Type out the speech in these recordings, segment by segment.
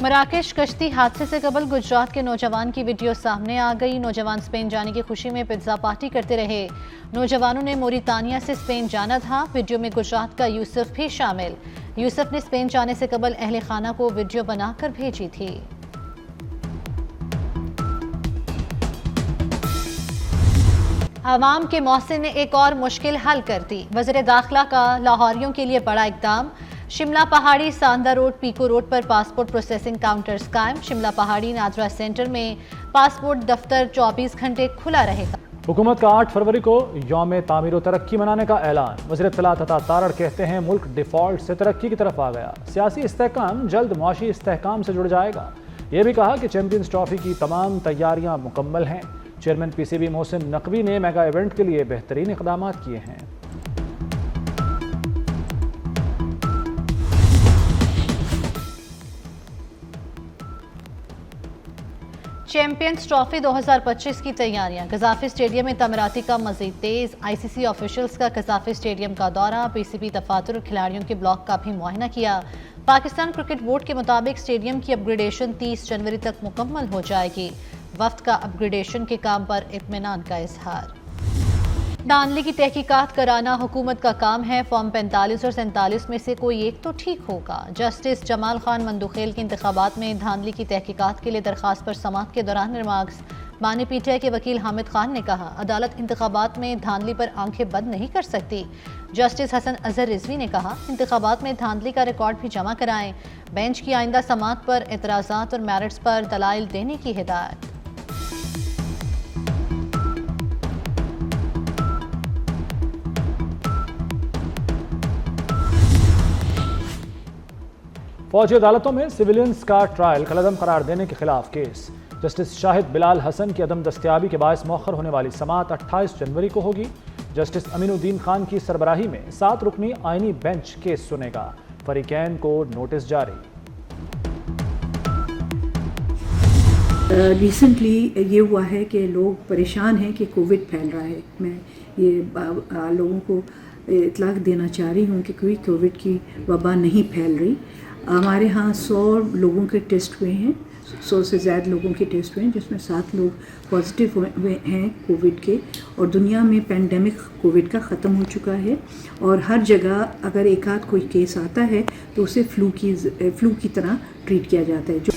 مراکش کشتی حادثے سے قبل گجرات کے نوجوان کی ویڈیو سامنے آ گئی. نوجوان اسپین جانے کی خوشی میں پیزا پارٹی کرتے رہے. نوجوانوں نے موریتانیا سے اسپین جانا تھا. ویڈیو میں گجرات کا یوسف بھی شامل. یوسف نے اسپین جانے سے قبل اہل خانہ کو ویڈیو بنا کر بھیجی تھی. عوام کے محسن نے ایک اور مشکل حل کر دی. وزیر داخلہ کا لاہوریوں کے لیے بڑا اقدام. شملہ پہاڑی ساندہ روڈ پیکو روڈ پر پاسپورٹ پروسیسنگ کاؤنٹرز قائم. شملہ پہاڑی نادرا سینٹر میں پاسپورٹ دفتر 24 گھنٹے کھلا رہے گا. حکومت کا 8 فروری کو یوم تعمیر و ترقی منانے کا اعلان. وزیر اطلاعات عطا تارڑ کہتے ہیں ملک ڈیفالٹ سے ترقی کی طرف آ گیا. سیاسی استحکام جلد معاشی استحکام سے جڑ جائے گا. یہ بھی کہا کہ چیمپئنز ٹرافی کی تمام تیاریاں مکمل ہیں. Chairman P C B Mohsin Naqvi نے میگا ایونٹ کے لیے بہترین اقدامات کیے ہیں. چیمپئنز ٹرافی 2025 کی تیاریاں. قذافی اسٹیڈیم میں تعمیراتی کا مزید تیز. آئی سی سی آفیشلز کا قذافی اسٹیڈیم کا دورہ. پی سی بی دفاتر اور کھلاڑیوں کے بلاک کا بھی معائنہ کیا. پاکستان کرکٹ بورڈ کے مطابق اسٹیڈیم کی اپ گریڈیشن 30 جنوری تک مکمل ہو جائے گی. وفد کا اپ گریڈیشن کے کام پر اطمینان کا اظہار. دھاندلی کی تحقیقات کرانا حکومت کا کام ہے. فارم 45 اور 47 میں سے کوئی ایک تو ٹھیک ہوگا. جسٹس جمال خان مندوخیل کے انتخابات میں دھاندلی کی تحقیقات کے لیے درخواست پر سماعت کے دوران ریمارکس. بانی پی ٹی آئی کے وکیل حامد خان نے کہا عدالت انتخابات میں دھاندلی پر آنکھیں بند نہیں کر سکتی. جسٹس حسن اظہر رضوی نے کہا انتخابات میں دھاندلی کا ریکارڈ بھی جمع کرائیں. بینچ کی آئندہ سماعت پر اعتراضات اور میرٹس پر دلائل دینے کی ہدایت. فوجی عدالتوں میں سویلینز کا ٹرائل کالعدم قرار دینے کے خلاف کیس. جسٹس شاہد بلال حسن کی عدم دستیابی کے باعث مؤخر ہونے والی سماعت 28 جنوری کو ہوگی. جسٹس امین الدین خان کی سربراہی میں 7 رکنی آئینی بینچ کیس سنے گا. فریقین کو نوٹس جاری. ریسنٹلی یہ ہوا ہے کہ لوگ پریشان ہیں کہ کووڈ پھیل رہا ہے. میں یہ لوگوں کو اطلاع دینا چاہ رہی ہوں کہ کوئی کووڈ کی وبا نہیں پھیل رہی. ہمارے ہاں 100 لوگوں کے ٹیسٹ ہوئے ہیں. 100 سے زیادہ لوگوں کے ٹیسٹ ہوئے ہیں جس میں 7 لوگ پازیٹیو ہوئے ہیں کووڈ کے. اور دنیا میں پینڈیمک کووڈ کا ختم ہو چکا ہے. اور ہر جگہ اگر ایک آدھ کوئی کیس آتا ہے تو اسے فلو کی طرح ٹریٹ کیا جاتا ہے.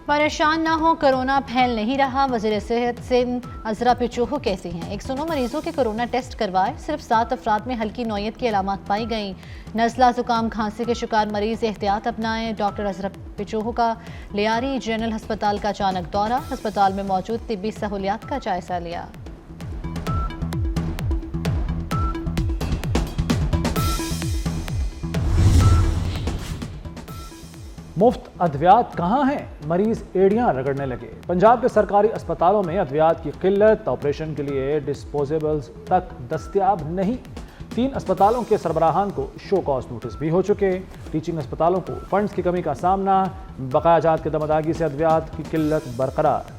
پریشان نہ ہو کرونا پھیل نہیں رہا. وزیر صحت سندھ عذرا پیچوہو کیسی ہیں. 109 مریضوں کے کرونا ٹیسٹ کروائے. صرف 7 افراد میں ہلکی نوعیت کی علامات پائی گئیں. نزلہ زکام کھانسی کے شکار مریض احتیاط اپنائیں. ڈاکٹر عذرا پیچوہو کا لیاری جنرل ہسپتال کا اچانک دورہ. ہسپتال میں موجود طبی سہولیات کا جائزہ لیا. مفت ادویات کہاں ہیں؟ مریض ایڑیاں رگڑنے لگے. پنجاب کے سرکاری اسپتالوں میں ادویات کی قلت. آپریشن کے لیے ڈسپوزیبلز تک دستیاب نہیں. 3 اسپتالوں کے سربراہان کو شو کاز نوٹس بھی ہو چکے. ٹیچنگ اسپتالوں کو فنڈز کی کمی کا سامنا. بقایا جات کے دم اداگی سے ادویات کی قلت برقرار.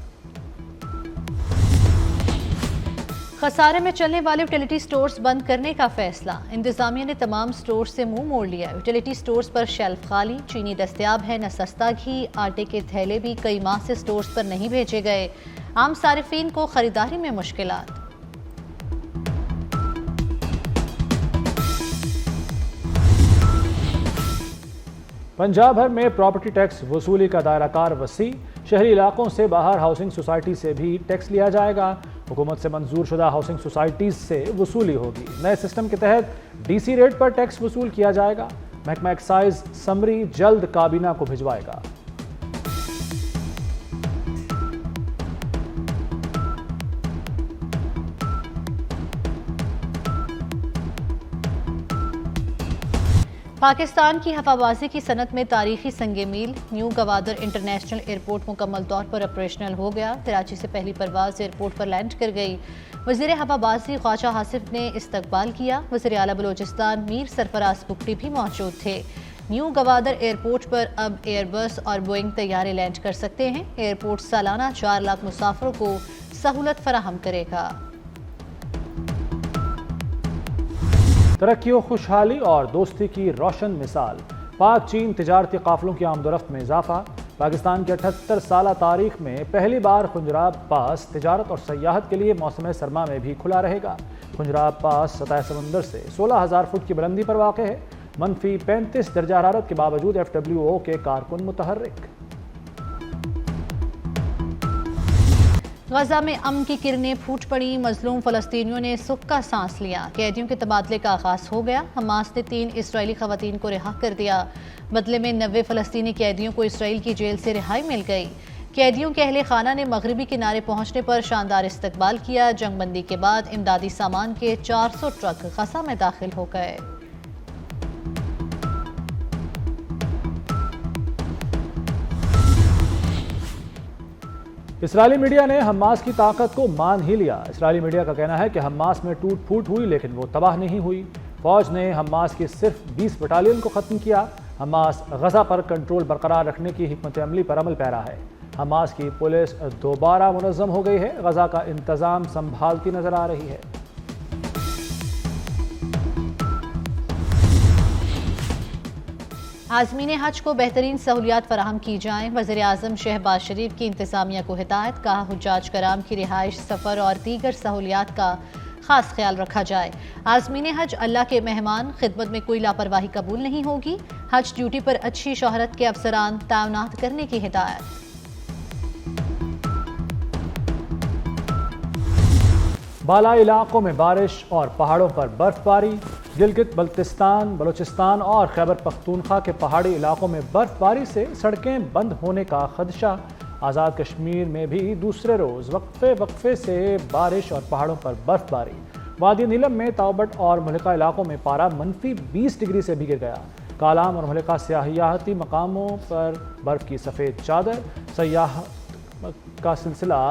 خسارے میں چلنے والے یوٹیلیٹی سٹورز بند کرنے کا فیصلہ. انتظامیہ نے تمام سٹورز سے منہ موڑ لیا. یوٹیلیٹی سٹورز پر شیلف خالی. چینی دستیاب ہے نہ سستا گھی. آٹے کے تھیلے بھی کئی ماہ سے سٹورز پر نہیں بھیجے گئے. عام صارفین کو خریداری میں مشکلات. پنجاب بھر میں پراپرٹی ٹیکس وصولی کا دائرہ کار وسیع. شہری علاقوں سے باہر ہاؤسنگ سوسائٹی سے بھی ٹیکس لیا جائے گا. حکومت سے منظور شدہ ہاؤسنگ سوسائٹیز سے وصولی ہوگی. نئے سسٹم کے تحت ڈی سی ریٹ پر ٹیکس وصول کیا جائے گا. محکمہ ایکسائز سمری جلد کابینہ کو بھجوائے گا. پاکستان کی ہوا بازی کی صنعت میں تاریخی سنگ میل. نیو گوادر انٹرنیشنل ایئرپورٹ مکمل طور پر آپریشنل ہو گیا. کراچی سے پہلی پرواز ایئرپورٹ پر لینڈ کر گئی. وزیر ہوا بازی خواجہ حاسف نے استقبال کیا. وزیر اعلیٰ بلوچستان میر سرفراز بگٹی بھی موجود تھے. نیو گوادر ایئرپورٹ پر اب ایئر بس اور بوئنگ طیارے لینڈ کر سکتے ہیں. ایئرپورٹ سالانہ 4 لاکھ مسافروں کو سہولت فراہم کرے گا. ترقی و خوشحالی اور دوستی کی روشن مثال. پاک چین تجارتی قافلوں کی آمد و رفت میں اضافہ۔ پاکستان کی 78 سالہ تاریخ میں پہلی بار خنجراب پاس تجارت اور سیاحت کے لیے موسم سرما میں بھی کھلا رہے گا۔ خنجراب پاس سطح سمندر سے 16,000 فٹ کی بلندی پر واقع ہے۔ منفی 35 درجہ حرارت کے باوجود FWO کے کارکن متحرک۔ غزہ میں امن کی کرنیں پھوٹ پڑی، مظلوم فلسطینیوں نے سکھ کا سانس لیا۔ قیدیوں کے تبادلے کا آغاز ہو گیا۔ حماس نے 3 اسرائیلی خواتین کو رہا کر دیا۔ بدلے میں 90 فلسطینی قیدیوں کو اسرائیل کی جیل سے رہائی مل گئی۔ قیدیوں کے اہل خانہ نے مغربی کنارے پہنچنے پر شاندار استقبال کیا۔ جنگ بندی کے بعد امدادی سامان کے 400 ٹرک غزہ میں داخل ہو گئے۔ اسرائیلی میڈیا نے حماس کی طاقت کو مان ہی لیا۔ اسرائیلی میڈیا کا کہنا ہے کہ حماس میں ٹوٹ پھوٹ ہوئی لیکن وہ تباہ نہیں ہوئی۔ فوج نے حماس کی صرف 20 بٹالین کو ختم کیا۔ حماس غزہ پر کنٹرول برقرار رکھنے کی حکمت عملی پر عمل پیرا ہے۔ حماس کی پولیس دوبارہ منظم ہو گئی ہے، غزہ کا انتظام سنبھالتی نظر آ رہی ہے۔ عازمین حج کو بہترین سہولیات فراہم کی جائیں۔ وزیر اعظم شہباز شریف کی انتظامیہ کو ہدایت، کہا حجاج کرام کی رہائش، سفر اور دیگر سہولیات کا خاص خیال رکھا جائے۔ عازمین حج اللہ کے مہمان، خدمت میں کوئی لاپرواہی قبول نہیں ہوگی۔ حج ڈیوٹی پر اچھی شہرت کے افسران تعینات کرنے کی ہدایت۔ بالائی علاقوں میں بارش اور پہاڑوں پر برف باری۔ گلگت بلتستان، بلوچستان اور خیبر پختونخوا کے پہاڑی علاقوں میں برف باری سے سڑکیں بند ہونے کا خدشہ۔ آزاد کشمیر میں بھی دوسرے روز وقفے سے بارش اور پہاڑوں پر برف باری۔ وادی نیلم میں تاوبٹ اور ملکہ علاقوں میں پارہ منفی 20 ڈگری سے بھی گر گیا۔ کالام اور ملکہ سیاحتی مقاموں پر برف کی سفید چادر، سیاحت کا سلسلہ